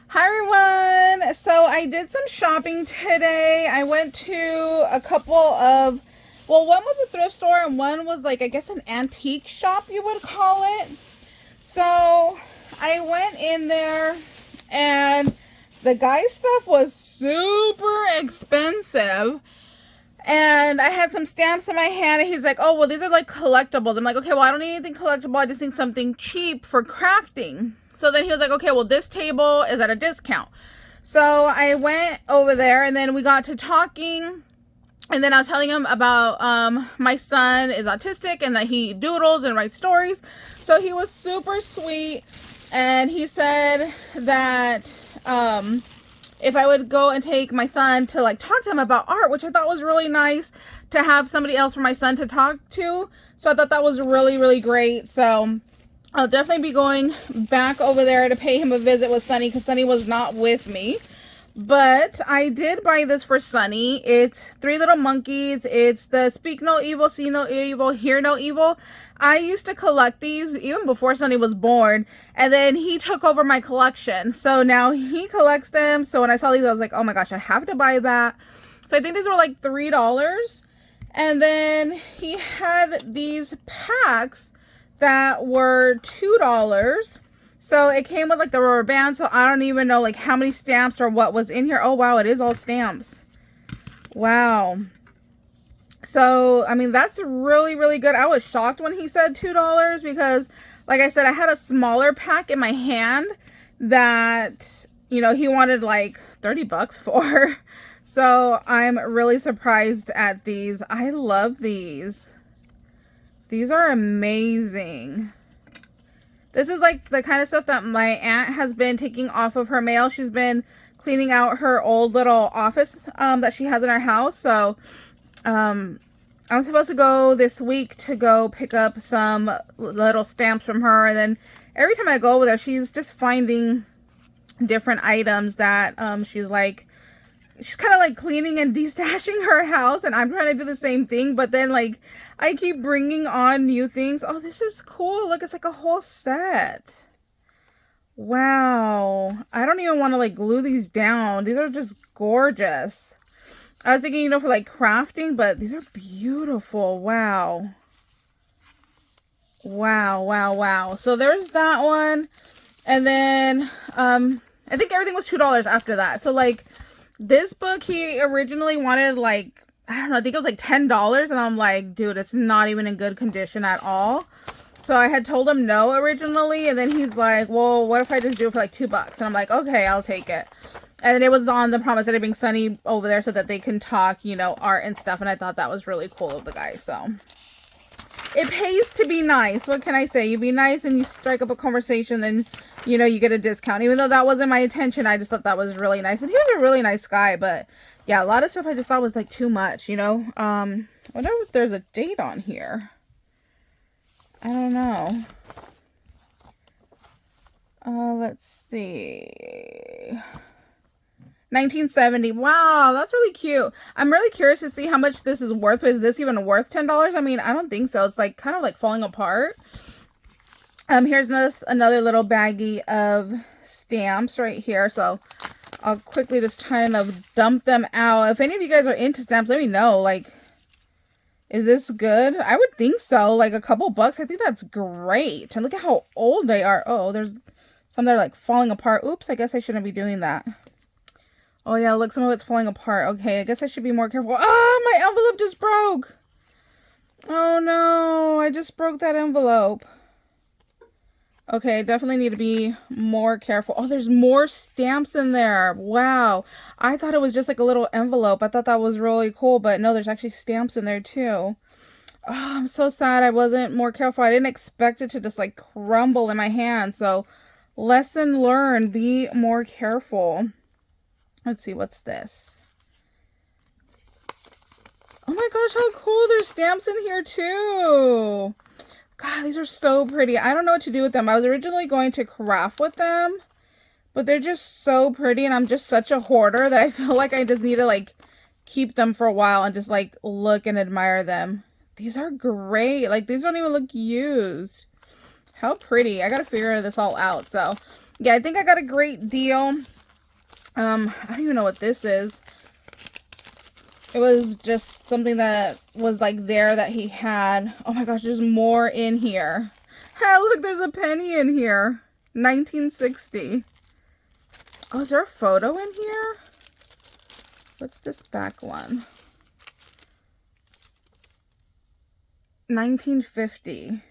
Hi everyone! So I did some shopping today. I went to a couple of, well, one was a thrift store and one was like, I guess an antique shop you would call it. So I went in there and the guy's stuff was super expensive. And I had some stamps in my hand and he's like, oh, well, these are like collectibles. I'm like, okay, well, I don't need anything collectible. I just need something cheap for crafting. So then he was like, okay, well, this table is at a discount. So I went over there and then we got to talking. And then I was telling him about my son is autistic and that he doodles and writes stories. So he was super sweet. And he said that if I would go and take my son to like talk to him about art, which I thought was really nice to have somebody else for my son to talk to. So I thought that was really, really great. So I'll definitely be going back over there to pay him a visit with Sunny because Sunny was not with me. But I did buy this for Sunny. It's Three Little Monkeys. It's the Speak No Evil, See No Evil, Hear No Evil. I used to collect these even before Sunny was born. And then he took over my collection. So now he collects them. So when I saw these, I was like, oh my gosh, I have to buy that. So I think these were like $3. And then he had these packs that were $2. So it came with like the rubber band, so I don't even know like how many stamps or what was in here. Oh wow, it is all stamps. Wow. So, I mean, that's really, really good. I was shocked when he said $2 because, like I said, I had a smaller pack in my hand that, you know, he wanted like 30 bucks for. So I'm really surprised at these. I love these. These are amazing. This is like the kind of stuff that my aunt has been taking off of her mail. She's been cleaning out her old little office that she has in her house. So I'm supposed to go this week to go pick up some little stamps from her. And then every time I go over there, she's just finding different items that she's kind of like cleaning and destashing her house, and I'm trying to do the same thing, but then like I keep bringing on new things. Oh, this is cool. Look, it's like a whole set. Wow. I don't even want to like glue these down. These are just gorgeous. I was thinking, you know, for like crafting, but these are beautiful. Wow. Wow, wow, wow. So there's that one. And then I think everything was $2 after that. So like this book, he originally wanted like, I don't know, I think it was like $10. And I'm like, dude, it's not even in good condition at all. So I had told him no originally. And then he's like, well, what if I just do it for like $2? And I'm like, okay, I'll take it. And it was on the promise that I bring Sunny over there so that they can talk, you know, art and stuff. And I thought that was really cool of the guy. So it pays to be nice. What can I say? You be nice and you strike up a conversation, then, you know, you get a discount. Even though that wasn't my intention, I just thought that was really nice. And he was a really nice guy, but yeah, a lot of stuff I just thought was like too much, you know. I wonder if there's a date on here. I don't know. Let's see. 1970. Wow, that's really cute. I'm really curious to see how much this is worth. Is this even worth $10? I mean, I don't think so. It's like kind of like falling apart. Here's another little baggie of stamps right here. So I'll quickly just kind of dump them out. If any of you guys are into stamps, let me know. Like, is this good? I would think so. Like a couple bucks. I think that's great. And look at how old they are. Oh, there's some that are like falling apart. Oops, I guess I shouldn't be doing that. Oh yeah, look, some of it's falling apart. Okay, I guess I should be more careful. Ah, my envelope just broke. Oh no, I just broke that envelope. Okay, I definitely need to be more careful. Oh, there's more stamps in there. Wow. I thought it was just like a little envelope. I thought that was really cool, but no, there's actually stamps in there too. Oh, I'm so sad I wasn't more careful. I didn't expect it to just like crumble in my hand. So, lesson learned, be more careful. Let's see, what's this? Oh my gosh, how cool. There's stamps in here too. God, these are so pretty. I don't know what to do with them. I was originally going to craft with them, but they're just so pretty, and I'm just such a hoarder that I feel like I just need to like keep them for a while and just like look and admire them. These are great. Like, these don't even look used. How pretty. I gotta figure this all out. So yeah, I think I got a great deal. I don't even know what this is. It was just something that was like there that he had. Oh my gosh, there's more in here. Hey, look, there's a penny in here. 1960. Oh, is there a photo in here? What's this back one? 1950.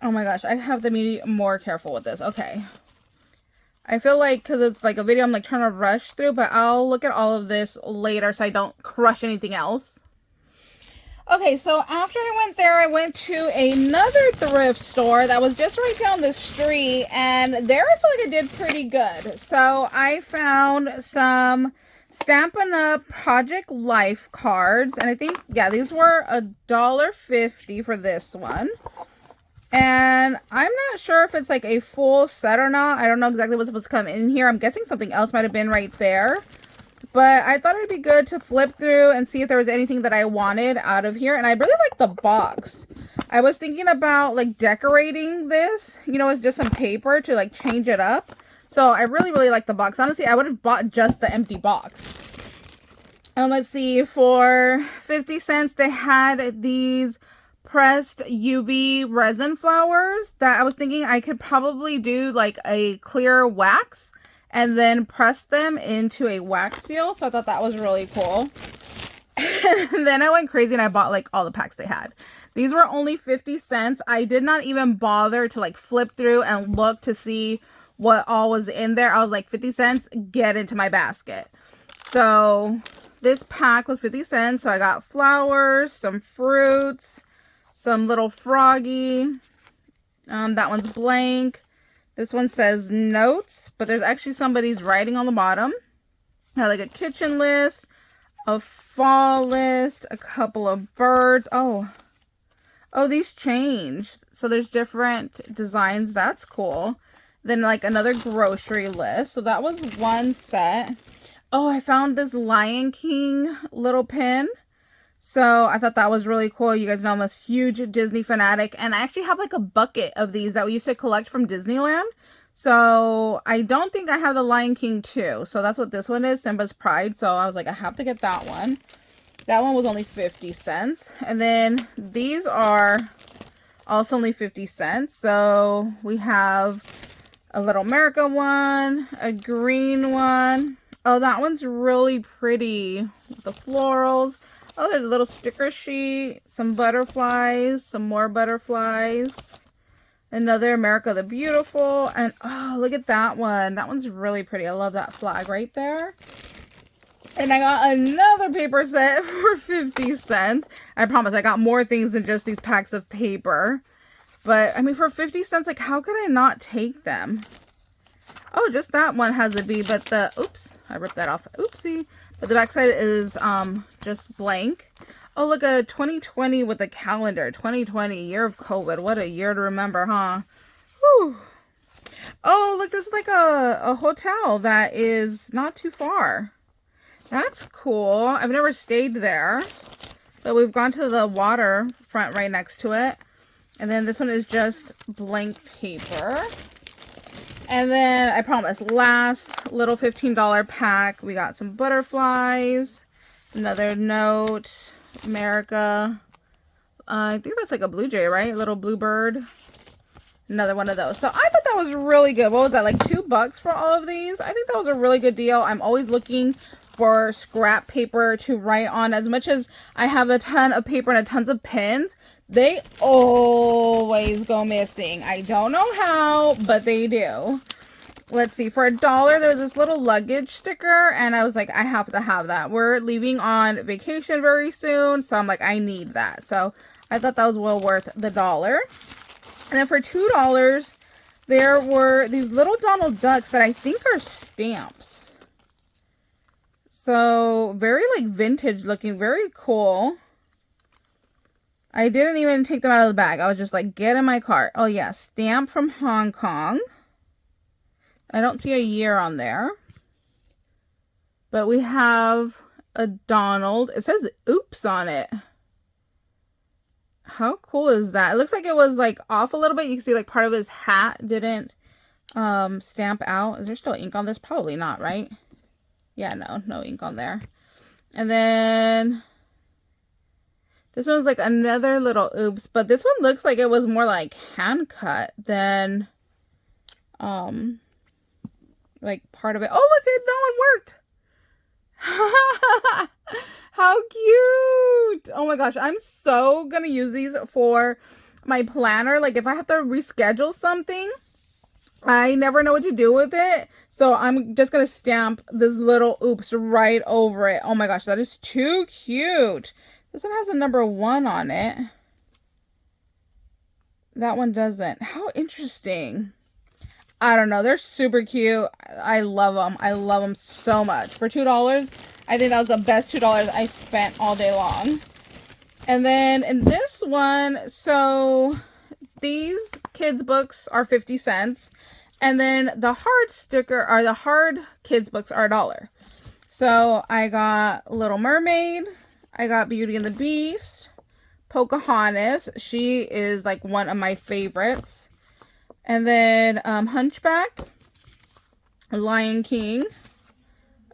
Oh my gosh, I have to be more careful with this. Okay. I feel like because it's like a video, I'm like trying to rush through, but I'll look at all of this later so I don't crush anything else. Okay, so after I went there, I went to another thrift store that was just right down the street, and there I feel like I did pretty good. So I found some Stampin' Up! Project Life cards, and I think, yeah, these were $1.50 for this one. And I'm not sure if it's like a full set or not. I don't know exactly what's supposed to come in here. I'm guessing something else might have been right there. But I thought it'd be good to flip through and see if there was anything that I wanted out of here. And I really like the box. I was thinking about like decorating this, you know, with just some paper to like change it up. So I really, really like the box. Honestly, I would have bought just the empty box. And let's see, for 50 cents, they had these pressed UV resin flowers that I was thinking I could probably do like a clear wax and then press them into a wax seal. So I thought that was really cool. And then I went crazy and I bought like all the packs they had. These were only 50 cents. I did not even bother to like flip through and look to see what all was in there. I was like, 50 cents, get into my basket. So this pack was 50 cents. So I got flowers, some fruits, some little froggy. That one's blank. This one says notes, but there's actually somebody's writing on the bottom. I had like a kitchen list, a fall list, a couple of birds. Oh, these change. So there's different designs. That's cool. Then like another grocery list. So that was one set. Oh, I found this Lion King little pin. So I thought that was really cool. You guys know I'm a huge Disney fanatic. And I actually have like a bucket of these that we used to collect from Disneyland. So I don't think I have the Lion King 2. So that's what this one is, Simba's Pride. So I was like, I have to get that one. That one was only 50 cents. And then these are also only 50 cents. So we have a Little America one, a green one. Oh, that one's really pretty. The florals. Oh, there's a little sticker sheet, some butterflies, some more butterflies, another America the Beautiful, and oh, look at that one. That one's really pretty. I love that flag right there. And I got another paper set for 50 cents. I promise I got more things than just these packs of paper. But, I mean, for 50 cents, like, how could I not take them? Oh, just that one has a bee, but the, oops, I ripped that off. Oopsie. But the backside is just blank. Oh, look, a 2020 with a calendar. 2020, year of COVID. What a year to remember, huh? Whew. Oh, look, this is like a hotel that is not too far. That's cool. I've never stayed there. But we've gone to the waterfront right next to it. And then this one is just blank paper. And then, I promise, last little $15 pack, we got some butterflies, another note, America, I think that's like a blue jay, right? Little bluebird, another one of those. So I thought that was really good. What was that, like $2 for all of these? I think that was a really good deal. I'm always looking for scrap paper to write on. As much as I have a ton of paper and a tons of pens, they always go missing. I don't know how, but they do. Let's see, for $1 there was this little luggage sticker, and I was like, I have to have that. We're leaving on vacation very soon, so I'm like, I need that. So I thought that was well worth the $1. And then for $2 there were these little Donald Ducks that I think are stamps. So very like vintage looking, very cool. I didn't even take them out of the bag. I was just like, get in my cart. Oh yeah, stamp from Hong Kong. I don't see a year on there. But we have a Donald. It says oops on it. How cool is that? It looks like it was like off a little bit. You can see like part of his hat didn't stamp out. Is there still ink on this? Probably not, right? Yeah, no ink on there. And then this one's like another little oops, but this one looks like it was more like hand cut than like part of it. Oh, look, that one worked. How cute. Oh my gosh, I'm so gonna use these for my planner. Like if I have to reschedule something, I never know what to do with it. So I'm just gonna stamp this little oops right over it. Oh my gosh, that is too cute. This one has a number 1 on it. That one doesn't. How interesting. I don't know. They're super cute. I love them. I love them so much. For $2, I think that was the best $2 I spent all day long. And then in this one, so these kids books are 50 cents. And then the hard sticker, or the hard kids books are $1. So I got Little Mermaid. I got Beauty and the Beast. Pocahontas. She is like one of my favorites. And then Hunchback. Lion King.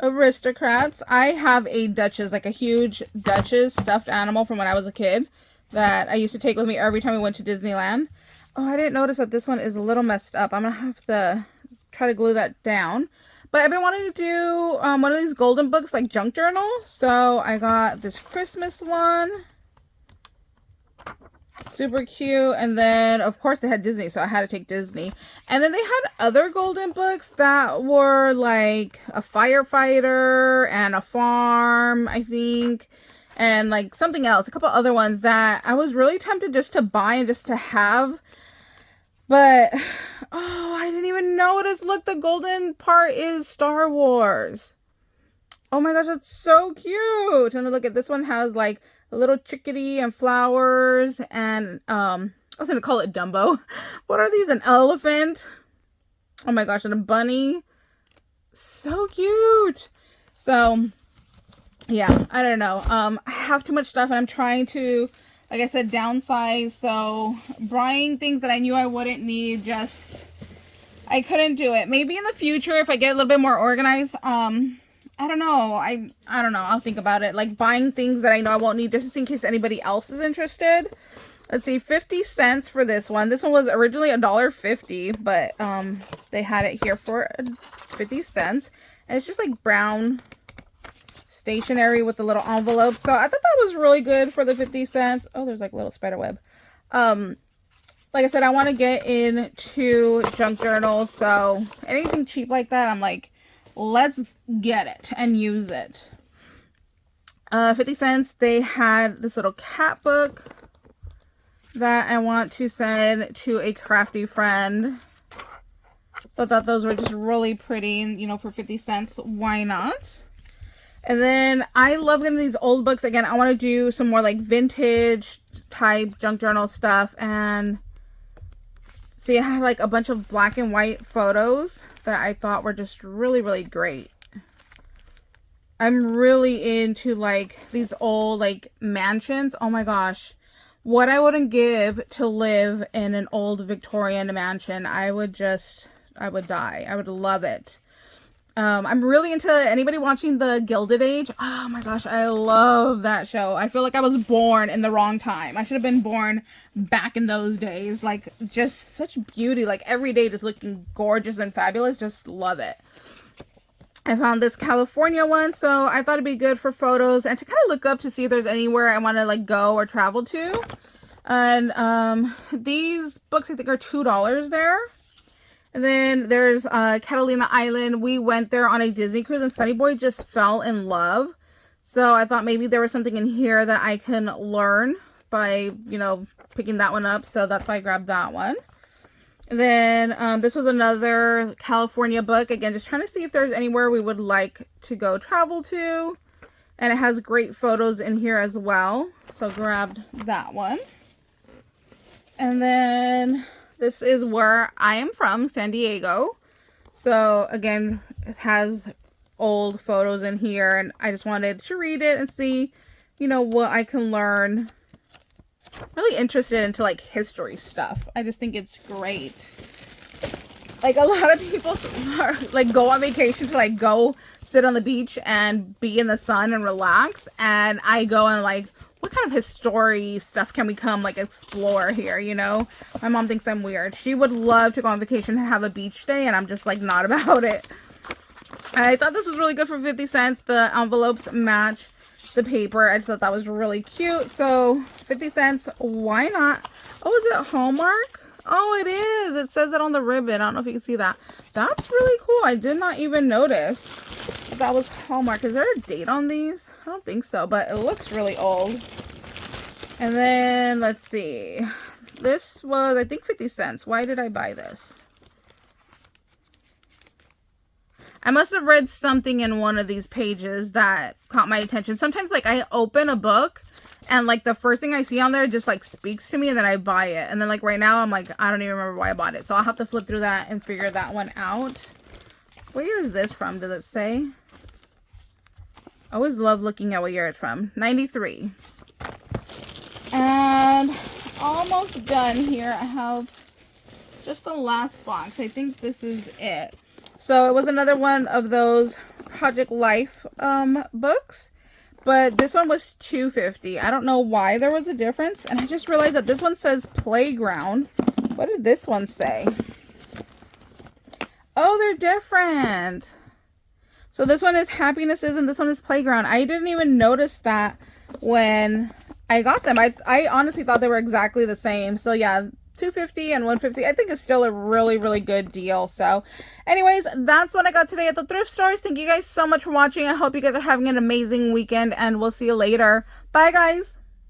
Aristocrats. I have a Duchess, like a huge Duchess stuffed animal from when I was a kid that I used to take with me every time we went to Disneyland. Oh, I didn't notice that this one is a little messed up. I'm going to have to try to glue that down. But I've been wanting to do one of these golden books, like junk journal. So I got this Christmas one. Super cute. And then, of course, they had Disney, so I had to take Disney. And then they had other golden books that were like a firefighter and a farm, I think. And like something else, a couple other ones that I was really tempted just to buy and just to have. But, oh, I didn't even notice. Look, the golden part is Star Wars. Oh my gosh, that's so cute. And then look at this one has like a little chickadee and flowers. And I was going to call it Dumbo. What are these? An elephant. Oh my gosh, and a bunny. So cute. So, yeah, I don't know. I have too much stuff and I'm trying to, like I said, downsize. So buying things that I knew I wouldn't need, just, I couldn't do it. Maybe in the future, if I get a little bit more organized, I don't know. I don't know. I'll think about it. Like buying things that I know I won't need just in case anybody else is interested. Let's see, 50 cents for this one. This one was originally $1.50, but they had it here for 50 cents. And it's just like brown stationery with the little envelope. So I thought that was really good for the 50 cents. Oh, there's like a little spider web. Like I said, I want to get into junk journals. So anything cheap like that, I'm like, let's get it and use it. 50 cents. They had this little cat book that I want to send to a crafty friend. So I thought those were just really pretty, you know, for 50 cents. Why not? And then I love getting these old books. Again, I want to do some more like vintage type junk journal stuff. And see, I had like a bunch of black and white photos that I thought were just really, really great. I'm really into like these old like mansions. Oh my gosh. What I wouldn't give to live in an old Victorian mansion. I would die. I would love it. I'm really into anybody watching the Gilded Age. Oh my gosh, I love that show. I feel like I was born in the wrong time. I should have been born back in those days. Like, just such beauty. Like, every day just looking gorgeous and fabulous. Just love it. I found this California one, so I thought it'd be good for photos and to kind of look up to see if there's anywhere I want to like go or travel to. And these books I think are $2 there. And then there's Catalina Island. We went there on a Disney cruise and Sunny Boy just fell in love. So I thought maybe there was something in here that I can learn by, you know, picking that one up. So that's why I grabbed that one. And then this was another California book. Again, just trying to see if there's anywhere we would like to go travel to. And it has great photos in here as well. So grabbed that one. And then this is where I am from, San Diego. So again, it has old photos in here. And I just wanted to read it and see, you know, what I can learn. Really interested into like history stuff. I just think it's great. like a lot of people are, like go on vacation to like go sit on the beach and be in the sun and relax, and I go and like, what kind of history stuff can we come like explore here, you know? My mom thinks I'm weird. She would love to go on vacation and have a beach day, and I'm just like not about it. I thought this was really good for 50 cents. The envelopes match the paper. I just thought that was really cute. So 50 cents, why not? Oh, is it Hallmark? Oh, it is. It says it on the ribbon. I don't know if you can see that. That's really cool. I did not even notice that was Hallmark. Is there a date on these? I don't think so, but it looks really old. And then let's see. This was, I think, 50 cents. Why did I buy this? I must have read something in one of these pages that caught my attention. Sometimes like I open a book and like the first thing I see on there just like speaks to me, and then I buy it. And then like right now I'm like, I don't even remember why I bought it. So I'll have to flip through that and figure that one out. What year is this from? Does it say? I always love looking at what year it's from. 93. And almost done here. I have just the last box. I think this is it. So it was another one of those Project Life books, but this one was $2.50. I don't know why there was a difference, and I just realized that this one says Playground. What did this one say? Oh, they're different. So this one is Happinesses and this one is Playground. I didn't even notice that when I got them. I honestly thought they were exactly the same. So yeah, $2.50 and $1.50 I think is still a really good deal. So anyways, that's what I got today at the thrift stores. Thank you guys so much for watching. I hope you guys are having an amazing weekend, and we'll see you later. Bye guys.